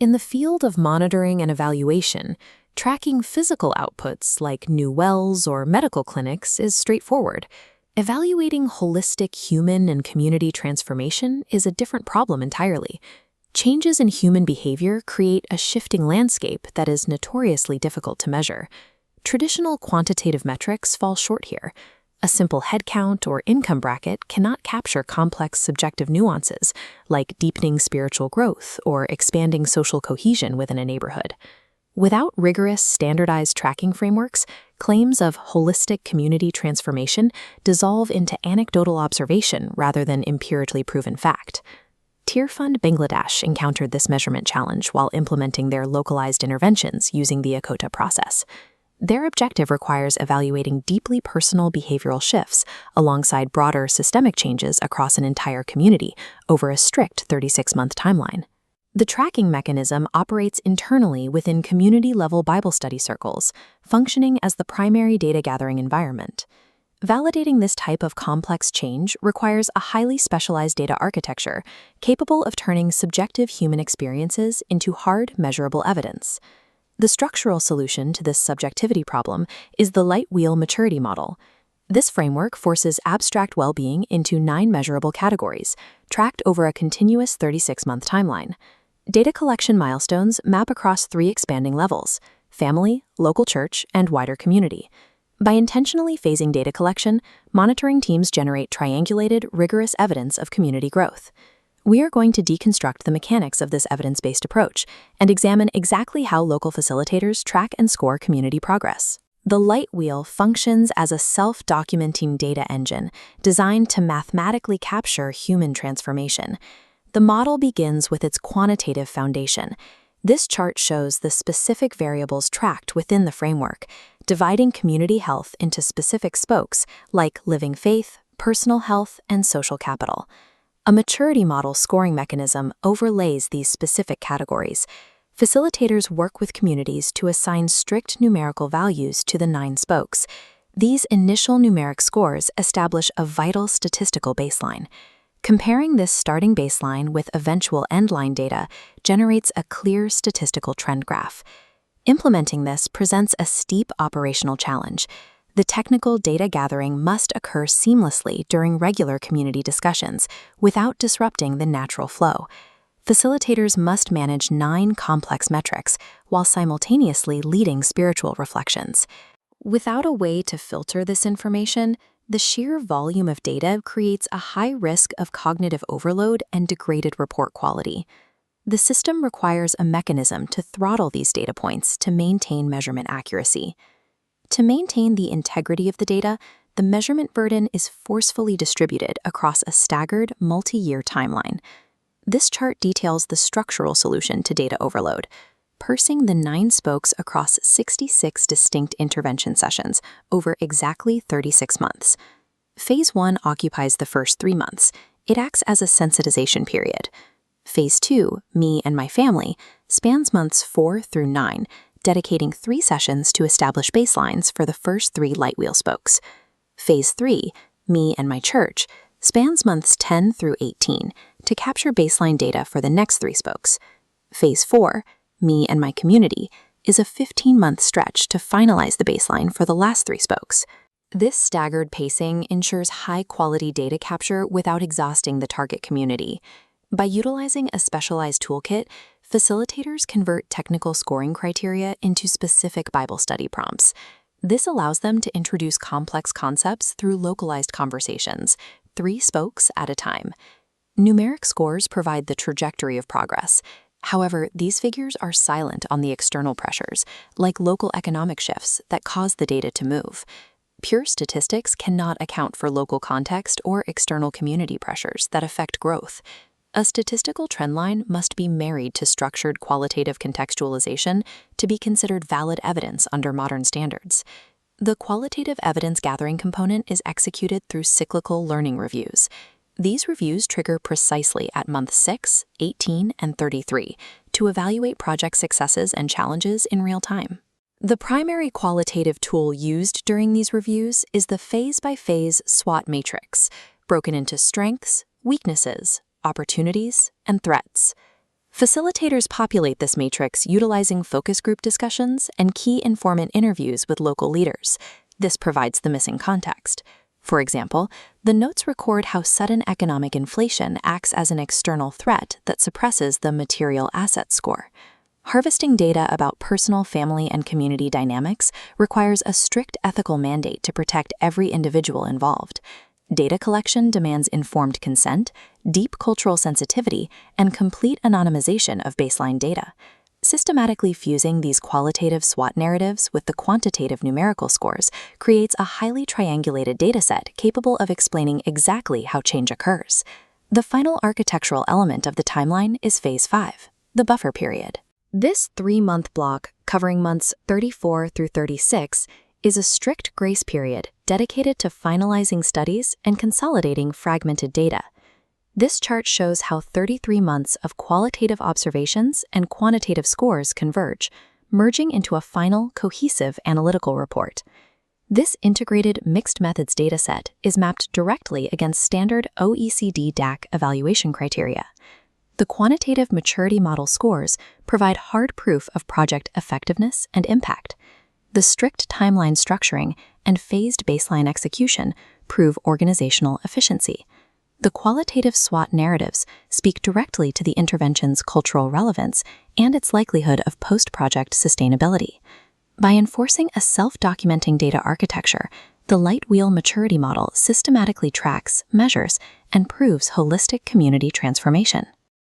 In the field of monitoring and evaluation, tracking physical outputs like new wells or medical clinics is straightforward. Evaluating holistic human and community transformation is a different problem entirely. Changes in human behavior create a shifting landscape that is notoriously difficult to measure. Traditional quantitative metrics fall short here. A simple headcount or income bracket cannot capture complex subjective nuances like deepening spiritual growth or expanding social cohesion within a neighborhood. Without rigorous, standardized tracking frameworks, claims of holistic community transformation dissolve into anecdotal observation rather than empirically proven fact. Tearfund Bangladesh encountered this measurement challenge while implementing their localized interventions using the Akota process. Their objective requires evaluating deeply personal behavioral shifts alongside broader systemic changes across an entire community over a strict 36-month timeline. The tracking mechanism operates internally within community-level Bible study circles, functioning as the primary data-gathering environment. Validating this type of complex change requires a highly specialized data architecture capable of turning subjective human experiences into hard, measurable evidence. The structural solution to this subjectivity problem is the light wheel maturity model. This framework forces abstract well-being into 9 measurable categories, tracked over a continuous 36-month timeline. Data collection milestones map across 3 expanding levels: family, local church, and wider community. By intentionally phasing data collection, monitoring teams generate triangulated, rigorous evidence of community growth. We are going to deconstruct the mechanics of this evidence-based approach and examine exactly how local facilitators track and score community progress. The light wheel functions as a self-documenting data engine designed to mathematically capture human transformation. The model begins with its quantitative foundation. This chart shows the specific variables tracked within the framework, dividing community health into specific spokes like living faith, personal health, and social capital. A maturity model scoring mechanism overlays these specific categories. Facilitators work with communities to assign strict numerical values to the 9 spokes. These initial numeric scores establish a vital statistical baseline. Comparing this starting baseline with eventual endline data generates a clear statistical trend graph. Implementing this presents a steep operational challenge. The technical data gathering must occur seamlessly during regular community discussions without disrupting the natural flow. Facilitators must manage 9 complex metrics while simultaneously leading spiritual reflections. Without a way to filter this information, the sheer volume of data creates a high risk of cognitive overload and degraded report quality. The system requires a mechanism to throttle these data points to maintain measurement accuracy. To maintain the integrity of the data, the measurement burden is forcefully distributed across a staggered, multi-year timeline. This chart details the structural solution to data overload, pursing the 9 spokes across 66 distinct intervention sessions over exactly 36 months. Phase 1 occupies the first 3 months. It acts as a sensitization period. Phase 2, Me and My Family, spans months 4 through 9, dedicating 3 sessions to establish baselines for the first 3 light wheel spokes. Phase 3, Me and My Church, spans months 10 through 18 to capture baseline data for the next 3 spokes. Phase 4, Me and My Community, is a 15-month stretch to finalize the baseline for the last 3 spokes. This staggered pacing ensures high-quality data capture without exhausting the target community. By utilizing a specialized toolkit, facilitators convert technical scoring criteria into specific Bible study prompts. This allows them to introduce complex concepts through localized conversations, 3 spokes at a time. Numeric scores provide the trajectory of progress. However, these figures are silent on the external pressures, like local economic shifts that cause the data to move. Pure statistics cannot account for local context or external community pressures that affect growth. A statistical trendline must be married to structured qualitative contextualization to be considered valid evidence under modern standards. The qualitative evidence gathering component is executed through cyclical learning reviews. These reviews trigger precisely at month 6, 18, and 33 to evaluate project successes and challenges in real time. The primary qualitative tool used during these reviews is the phase-by-phase SWOT matrix, broken into strengths, weaknesses, opportunities, and threats. Facilitators populate this matrix utilizing focus group discussions and key informant interviews with local leaders. This provides the missing context. For example, the notes record how sudden economic inflation acts as an external threat that suppresses the material asset score. Harvesting data about personal, family, and community dynamics requires a strict ethical mandate to protect every individual involved. Data collection demands informed consent, deep cultural sensitivity, and complete anonymization of baseline data. Systematically fusing these qualitative SWOT narratives with the quantitative numerical scores creates a highly triangulated dataset capable of explaining exactly how change occurs. The final architectural element of the timeline is Phase 5, the buffer period. This 3-month block, covering months 34 through 36, is a strict grace period dedicated to finalizing studies and consolidating fragmented data. This chart shows how 33 months of qualitative observations and quantitative scores converge, merging into a final, cohesive analytical report. This integrated mixed methods dataset is mapped directly against standard OECD DAC evaluation criteria. The quantitative maturity model scores provide hard proof of project effectiveness and impact. The strict timeline structuring and phased baseline execution prove organizational efficiency. The qualitative SWOT narratives speak directly to the intervention's cultural relevance and its likelihood of post-project sustainability. By enforcing a self-documenting data architecture, the light wheel maturity model systematically tracks, measures, and proves holistic community transformation.